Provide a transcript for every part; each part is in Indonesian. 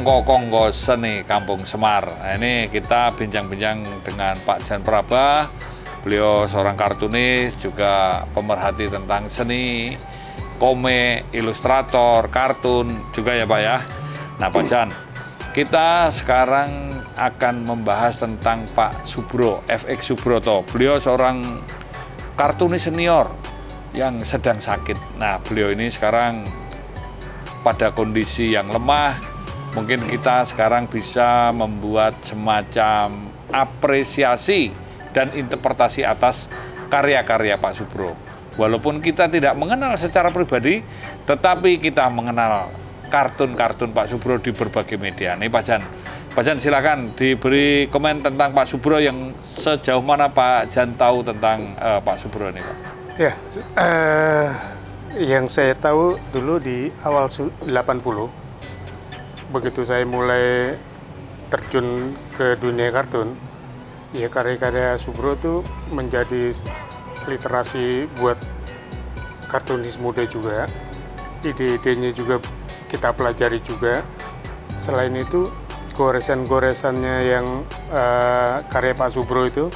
kongko-kongko seni Kampung Semar. Nah, ini kita bincang-bincang dengan Pak Jan Prabah. Beliau seorang kartunis, juga pemerhati tentang seni, komik, ilustrator, kartun juga ya Pak ya. Nah Pak Jan, kita sekarang akan membahas tentang Pak Subro, FX Subroto. Beliau seorang kartunis senior yang sedang sakit. Nah beliau ini sekarang pada kondisi yang lemah. Mungkin kita sekarang bisa membuat semacam apresiasi dan interpretasi atas karya-karya Pak Subro. Walaupun kita tidak mengenal secara pribadi, tetapi kita mengenal kartun-kartun Pak Subro di berbagai media. Nih Pak Jan silakan diberi komen tentang Pak Subro yang sejauh mana Pak Jan tahu tentang Pak Subro ini Pak. Ya, yang saya tahu dulu di awal 80, begitu saya mulai terjun ke dunia kartun, ya karya-karya Subro itu menjadi literasi buat kartunis muda juga. Ide-idenya juga kita pelajari juga. Selain itu, goresan-goresannya yang karya Pak Subro itu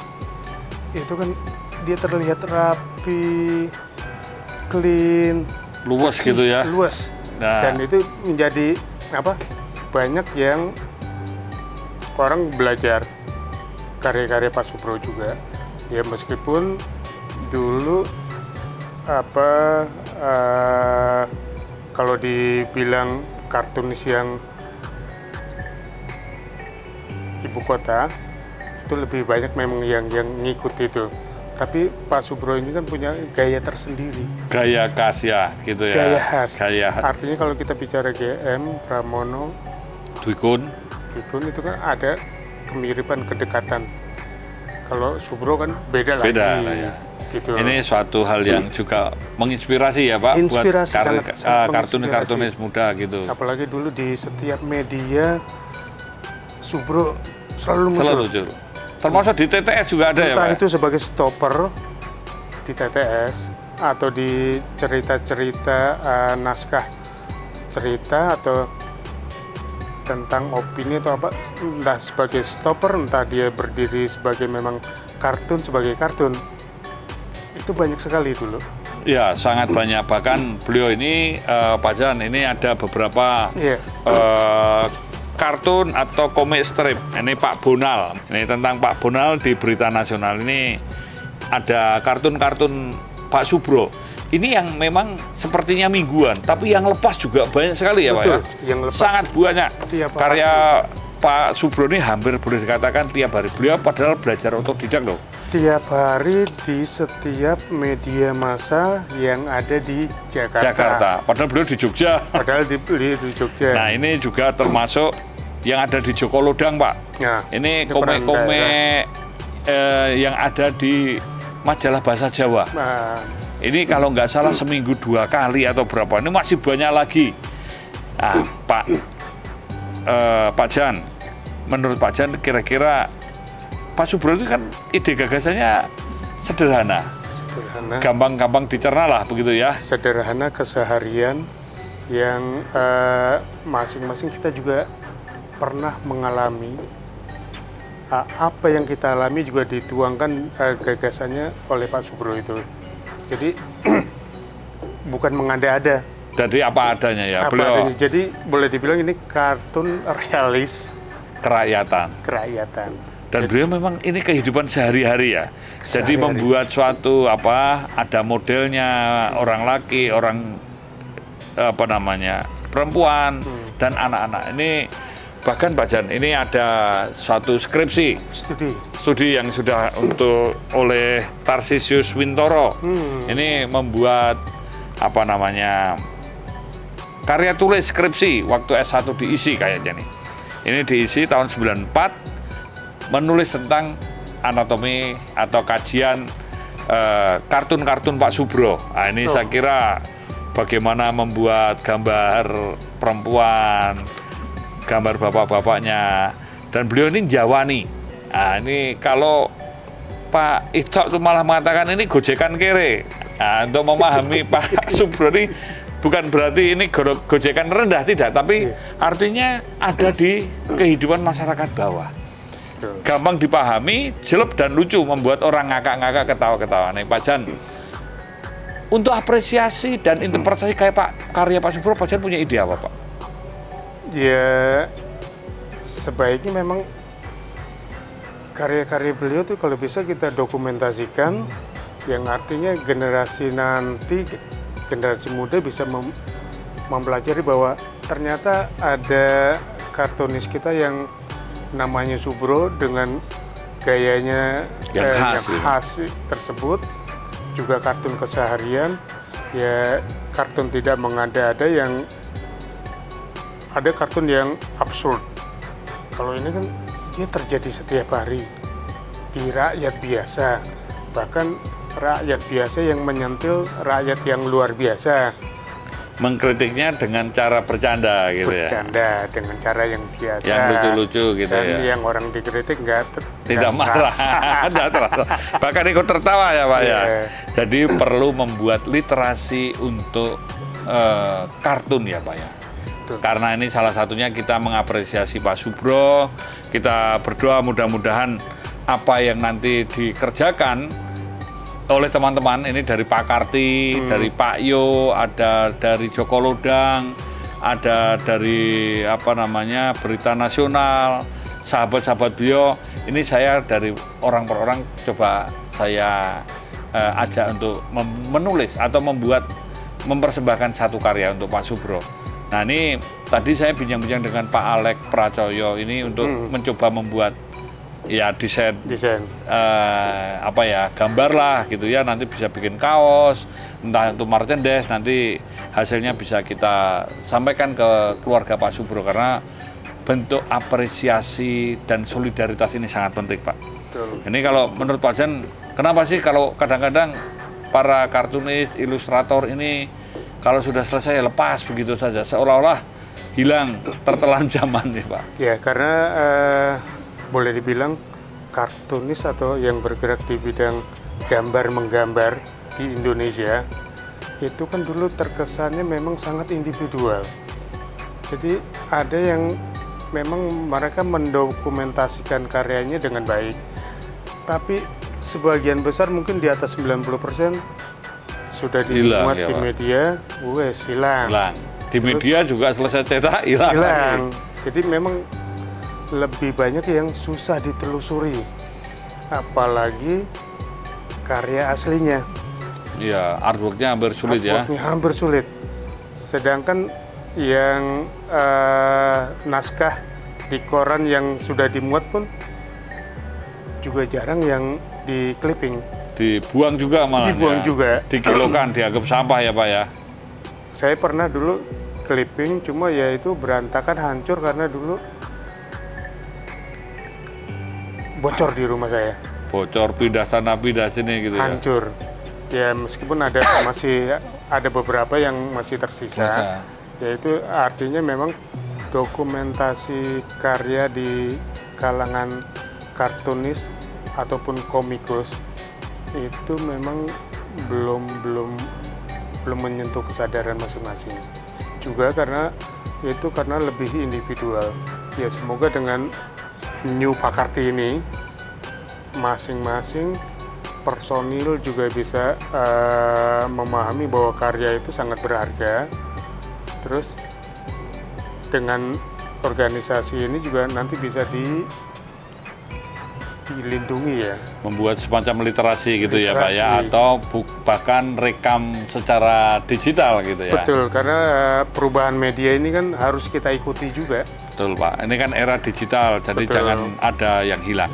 kan dia terlihat rapi, clean, Luas gitu ya. Luas. Nah. Dan itu menjadi banyak yang orang belajar karya-karya Pak Subro juga. Ya meskipun dulu kalau dibilang kartunis yang ibu kota itu lebih banyak memang yang ngikut itu. Tapi Pak Subro ini kan punya gaya tersendiri. Gaya khas ya gitu ya. Gaya khas. Gaya. Artinya kalau kita bicara GM, Pramono, Dwikun itu kan ada kemiripan, kedekatan. Kalau Subro kan beda lah lagi. Ya. Gitu. Ini suatu hal yang juga menginspirasi ya Pak, Inspirasi, buat sangat kartunis muda gitu. Apalagi dulu di setiap media Subro selalu muncul. Termasuk di TTS juga ada ya Pak? Entah itu sebagai stopper di TTS atau di cerita-cerita naskah cerita atau tentang opini atau apa, entah sebagai stopper, entah dia berdiri sebagai memang kartun, sebagai kartun. Itu banyak sekali dulu. Ya, sangat banyak. Bahkan beliau ini, Pak Jan, ini ada beberapa kartun atau komik strip. Ini Pak Bonal. Ini tentang Pak Bonal di Berita Nasional. Ini ada kartun-kartun Pak Subro. Ini yang memang sepertinya mingguan, tapi yang lepas juga banyak sekali ya. Betul, Pak ya. yang lepas. Sangat banyak. Karya Pak Subro ini hampir boleh dikatakan tiap hari. Beliau padahal belajar otodidak loh. Tiap hari di setiap media massa yang ada di Jakarta. Padahal beliau di Jogja. Padahal di Jogja. Nah ini juga termasuk yang ada di Joko Lodang Pak. Nah, ini komik-komik yang ada di majalah Bahasa Jawa. Nah, ini kalau nggak salah seminggu 2 kali atau berapa. Ini masih banyak lagi. Nah, Pak Jan, menurut Pak Jan kira-kira Pak Subro itu kan ide gagasannya sederhana, gampang-gampang dicerna lah begitu ya. Sederhana, keseharian yang masing-masing kita juga pernah mengalami. Apa yang kita alami juga dituangkan gagasannya oleh Pak Subro itu. Jadi bukan mengada-ada. Jadi apa adanya ya beliau. Adanya. Jadi boleh dibilang ini kartun realis kerakyatan. Dan beliau memang ini kehidupan sehari-hari ya. Jadi membuat suatu ada modelnya orang laki, orang perempuan dan anak-anak. Ini bahkan Pak Jan, ini ada suatu studi yang sudah oleh Tarsisius Wintoro. Ini membuat karya tulis skripsi waktu S1 diisi kayaknya nih. Ini diisi tahun 94. Menulis tentang anatomi atau kajian kartun-kartun Pak Subro. Nah, ini saya kira bagaimana membuat gambar perempuan, gambar bapak-bapaknya, dan beliau ini Jawani. Nah, ini kalau Pak Icok itu malah mengatakan ini gojekan kere. Nah, untuk memahami Pak Subro ini bukan berarti ini gojekan rendah, tidak, tapi artinya ada di kehidupan masyarakat bawah. Betul. Gampang dipahami, jelek dan lucu, membuat orang ngakak-ngakak, ketawa-ketawa. Nih Pak Jan, untuk apresiasi dan interpretasi kayak karya Pak Subro, Pak Jan punya ide apa Pak? Ya sebaiknya memang karya-karya beliau tuh kalau bisa kita dokumentasikan, yang artinya generasi nanti, generasi muda bisa mempelajari bahwa ternyata ada kartunis kita yang namanya Subro dengan gayanya yang khas tersebut, juga kartun keseharian, ya kartun tidak mengada-ada, yang ada kartun yang absurd. Kalau ini kan dia terjadi setiap hari di rakyat biasa, bahkan rakyat biasa yang menyentil rakyat yang luar biasa. Mengkritiknya dengan cara bercanda gitu ya. Bercanda dengan cara yang biasa. Yang lucu-lucu gitu dan ya. yang orang dikritik Tidak marah, tidak terasa. Bahkan ikut tertawa ya Pak ya. Jadi perlu membuat literasi untuk kartun ya Pak ya. Betul. Karena ini salah satunya kita mengapresiasi Pak Subro, kita berdoa mudah-mudahan apa yang nanti dikerjakan oleh teman-teman ini dari Pak Karti, dari Pak Yo, ada dari Joko Lodang, ada dari Berita Nasional, sahabat-sahabat beliau. Ini saya dari orang per orang coba saya ajak untuk menulis atau mempersembahkan satu karya untuk Pak Subro. Nah ini tadi saya bincang-bincang dengan Pak Alek Pracoyo ini untuk mencoba membuat ya desain gambar lah gitu ya, nanti bisa bikin kaos, entah itu merchandise, nanti hasilnya bisa kita sampaikan ke keluarga Pak Subro, karena bentuk apresiasi dan solidaritas ini sangat penting Pak. Betul. Ini kalau menurut Pak Jan, kenapa sih kalau kadang-kadang para kartunis, ilustrator ini kalau sudah selesai lepas begitu saja, seolah-olah hilang, tertelan zaman nih Pak? Ya karena boleh dibilang kartunis atau yang bergerak di bidang gambar-menggambar di Indonesia itu kan dulu terkesannya memang sangat individual. Jadi ada yang memang mereka mendokumentasikan karyanya dengan baik, tapi sebagian besar mungkin di atas 90% sudah dimuat di media, hilang. Di media juga selesai cetak, hilang. Jadi memang lebih banyak yang susah ditelusuri, apalagi karya aslinya. Iya, artworknya hampir sulit ya. Artworknya hampir sulit. Sedangkan yang naskah di koran yang sudah dimuat pun juga jarang yang di clipping. Dibuang juga malah. Dibuang juga. Dikilokan, dianggap sampah ya Pak ya. Saya pernah dulu clipping, cuma ya itu berantakan, hancur karena dulu bocor di rumah saya. Bocor, pindah sana pindah sini gitu ya. Hancur. Ya meskipun masih ada beberapa yang masih tersisa. Ya itu artinya memang dokumentasi karya di kalangan kartunis ataupun komikus itu memang belum menyentuh kesadaran masing-masing. Juga karena lebih individual. Ya semoga dengan New Pakarti ini masing-masing personil juga bisa memahami bahwa karya itu sangat berharga. Terus dengan organisasi ini juga nanti bisa dilindungi ya. Membuat semacam literasi gitu ya Pak ya, atau bahkan rekam secara digital gitu ya. Betul, karena perubahan media ini kan harus kita ikuti juga. Betul Pak, ini kan era digital, jadi jangan ada yang hilang.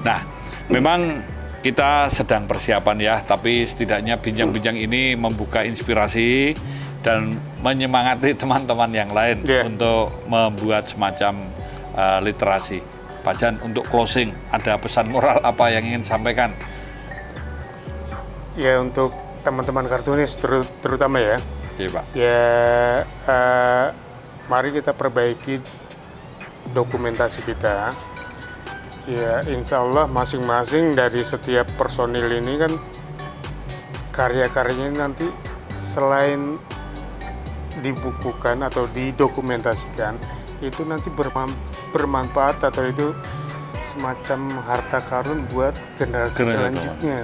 Nah, memang kita sedang persiapan ya, tapi setidaknya bincang-bincang ini membuka inspirasi dan menyemangati teman-teman yang lain untuk membuat semacam literasi. Pak Jan, untuk closing, ada pesan moral apa yang ingin disampaikan? Ya untuk teman-teman kartunis terutama ya. Iya Pak. Ya mari kita perbaiki dokumentasi kita. Ya insya Allah masing-masing dari setiap personil ini kan karya-karyanya nanti selain dibukukan atau didokumentasikan itu nanti bermanfaat atau itu semacam harta karun buat generasi selanjutnya.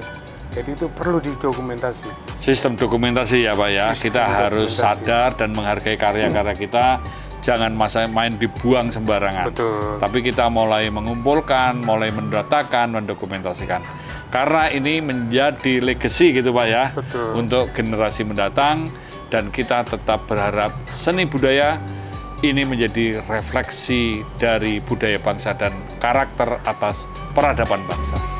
Jadi itu perlu didokumentasi. Sistem dokumentasi ya Pak ya. Kita harus sadar dan menghargai karya-karya kita. Jangan main dibuang sembarangan. Betul. Tapi kita mulai mengumpulkan, mulai mendatakan, mendokumentasikan. Karena ini menjadi legacy gitu Pak ya. Betul. Untuk generasi mendatang, dan kita tetap berharap seni budaya ini menjadi refleksi dari budaya bangsa dan karakter atas peradaban bangsa.